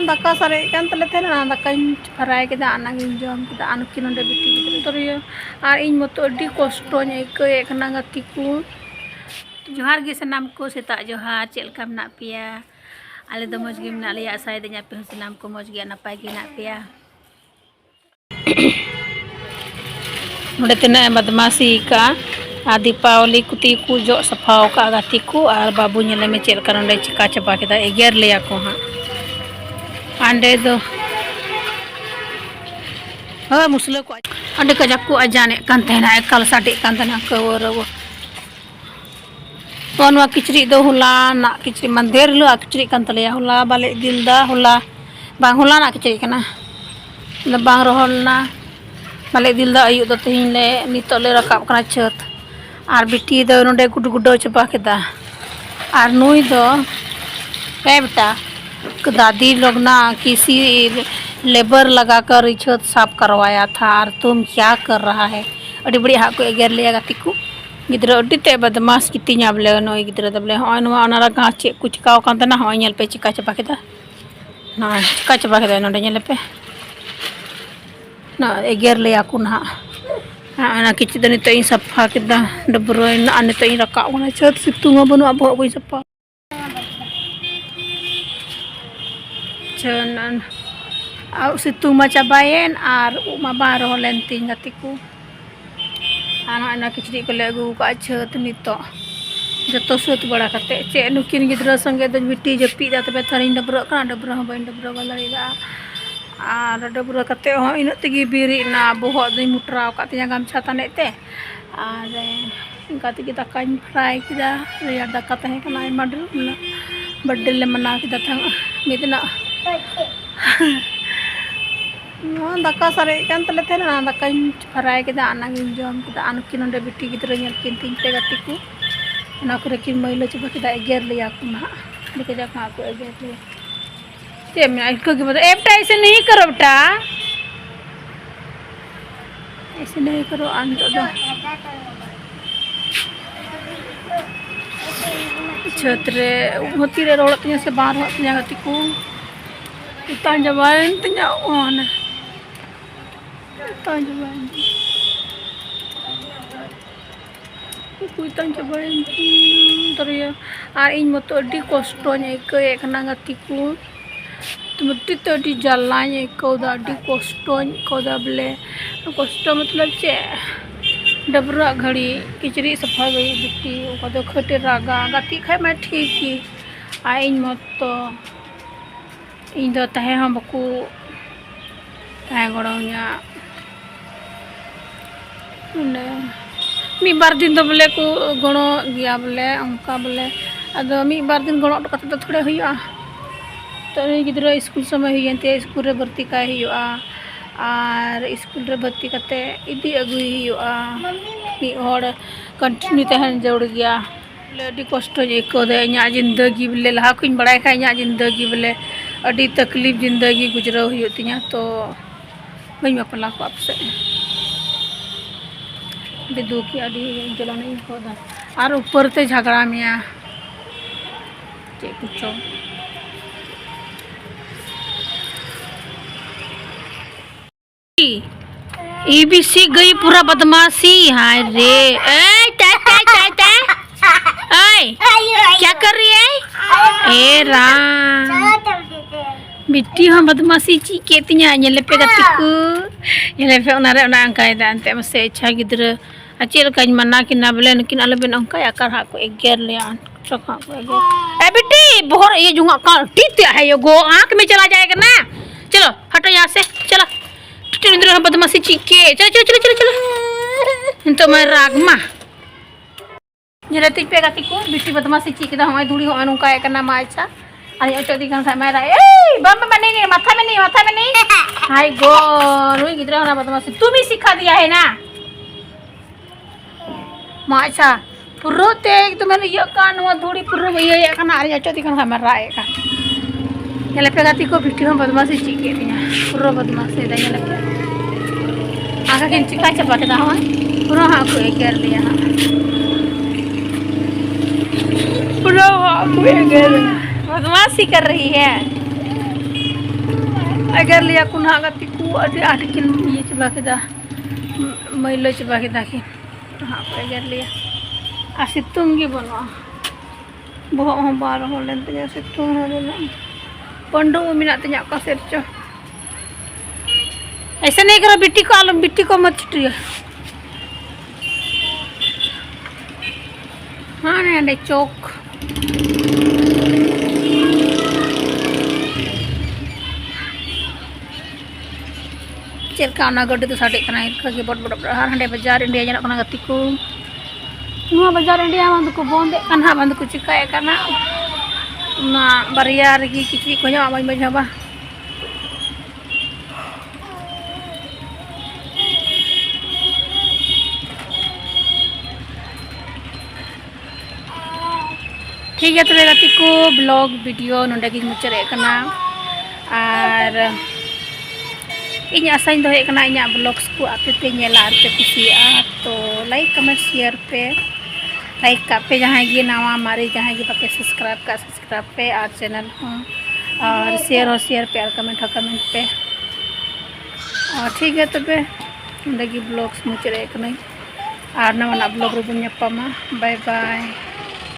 दाका सारे kan तले थे ना दाका फ्राई के दाना गिन जम के दाना की नोंडे बिटी तो रे और इन मतो अड्डी कष्ट नेको एक ना गति को जोहार गे सनाम को सेता जोहार चेलका मना पिया आले दो मज गे मना लिया आसाय दे पे सनाम को मज गे नपाय गे ना पिया नोंडे तना बदमाशी का आ दीपावली कुती को जो सफाओ का गति को और बाबू नेले में चेलका नोंडे चिका चबा के दा एगेर लिया को हां आंडे दो हाँ मुसले को अंडे का जक्को अजाने कंते ना एकल साडे कंते ना कवर वो नवा किचरी दो हुला ना किचरी मंदिर लो किचरी कंते ले हुला बाले दिन दा हुला बांग हुला ना किचरी कना ना बांग रहल ना बाले दिल दा अयु दो तेहिन ले नितो ले रकाब कना छत आर बिटी दो नोंडे गुड गुडो चबा केदा आर नुई दो ए बेटा दादी लोग ना किसी लेबर लगाकर छत साफ करवाया था और तुम क्या कर रहा है अड़ी बड़ी हाको एगेर लिया गति को गिद्रा अड्डी ते बदमाश किती न्याबले नोई गिद्रा दबले होय नवा अनारा गा चे कुछ काव कांता ना होय नेल पे चिका चबा केदा ना चिका चबा केदा नोंडे नेल पे ना एगेर लिया को ना ana kici dan itu yang sapa kita debroin ane itu yang rakak mana cat situ ngabunu abu abu sapa jangan au situ maca bayen ar mabaro lenting gatiku anak kici kolegu ka cat nito joto sut bada kate ce nukin gidra sange dan biti jepi da tebe tharin debro kan debro bain debro wala ida और डबरा कते हो इन तगी बिरी ना बहुत दिन मुटराव कते गामछा तने ते और इनका तगी दाका फ्राई किदा रेया दाका तहे कना मडर बर्थडे ले मना किदा था मिदना दाका सारे kan तले थे ना दाका फ्राई किदा आना गिन जम किदा आनु की नोंडे बिटी गिदरा नेल किन तीन पे गति को ना करे कि महिला चबा किदा एगेर लिया को ना देखे जा का को एगेर लिया बेटा ऐसे नहीं करो बेटा ऐसे नहीं करो अंदर दो छतरे होती रे रोड तnya से बाहर होती गति को इतना जवान तnya ओन इतना जवान कोई तना जवान तरिया और इन मतो अड्डी कष्ट नेको एक ना गति को तुमटी तो डी जलाने कौदा डी कष्टों कौदा बले कष्ट मतलब चे डबरा घड़ी किचरी सफा गई बिटी कौदा खटे रागा गति खाए मैं ठीक ही आइन मत तो इन दो तहे हम बकु तहे गड़ोंया ने मी बार दिन तो बले को गणो गया बले उनका बले अदो मी बार दिन गणो तो कते तो थोड़े हुआ तो गिद्रा स्कूल समय हुई स्कूल रे भर्ती का और स्कूल रे भर्ती करते इदी अगुई हुआ कंटिन्यू तहन जरूर गया बोले अभी कष्ट को इन जिंदगी बोले लहा को बड़ा खा इन जिंदगी बोले अभी तकलीफ जिंदगी गुजराव हुआ तो बी बापला को आपसे दुखी अभी जला नहीं होदा और ऊपर ते झगड़ा में चे कुछ ईबीसी गई पूरा बदमाशी हाय रे ए टा टा टा टा क्या कर रही है ए राम बिट्टी हम बदमाशी ची केतिnya nyelepe gatiku nyelepe onare ona angkai dan te mase cha gidra acil kan mana kina bele kin aleben angkai akar hak ko eger lean sok hak ko eger बिट्टी बहुत ये जुंगा का टीते है ये गो आंख में चला जाएगा ना चलो हटो यहाँ से चलो इंद्र बदमाशी चीके चलो चलो चलो चलो चलो तो मैं रागमा जलती पे गति को बिट्टी बदमाशी चीके दा हमारी धूड़ी होन उनका एक नाम आइछा अरे तो दिखान था मेरा ए बम में नहीं माथा में नहीं हाय गो रुई गिद्रा ना बदमाशी तुम ही सिखा दिया है ना माचा पुरो ते तुम्हें ये कान हुआ धूड़ी पुरो ये कना अरे तो दिखान था मेरा एक ये पे गति को बिट्टी हम बदमाशी चीके दिया पुरो बदमाशी दा ये पे आका किन चिका चपा के दा हवा पुरो हा को एकर दिया पुरो हा को एकर बदमाशी कर रही है Agar lihat aku nak gatiku ada kin iya coba kita mailo coba kita kin. Apa agar lihat asitung gimana? Bawa hombar holen tanya asitung holen. Pondok minat tanya kasir co. ऐसा नहीं करो बिट्टी को मत छुटिए हाँ नहीं अंडे चौक चलका ना गड्डी तो साढ़े कना इनका के बड़ हर हंडे बाजार इंडिया जाना कना गति को नुआ बाजार इंडिया बंद को बोंदे कना बंद को चिकाए कना ना बारिया रगी किचरी को जावा मई जावा ठीक है तो गति को ब्लॉग वीडियो नोडे गी मुचारे कना और इन आसाइन दो कना इन ब्लॉग्स को आपे पे नेला और पे कुसिया तो लाइक कमेंट शेयर पे लाइक का पे जहाँ गी नवा मारे जहाँ गी पे सब्सक्राइब पे और चैनल और शेयर पे और कमेंट पे और ठीक है तो पे नोडे गी ब्लॉग्स मुचारे कना और नवा ब्लॉग रे बन बाय बाय।